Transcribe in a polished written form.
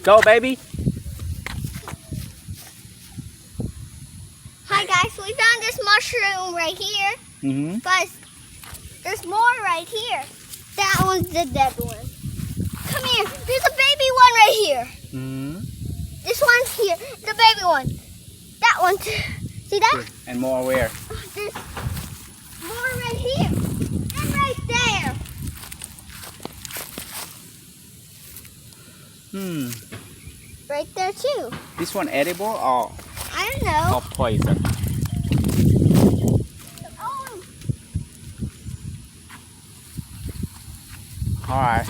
Go, baby. Hi guys, we found this mushroom right here. But there's more right here. That one's the dead one. Come here. There's a baby one right here. This one's here. The baby one. That one too. See that? And more where? There's more right here. And right there. Right there too. This one edible or I don't know. poison? Oh, All right.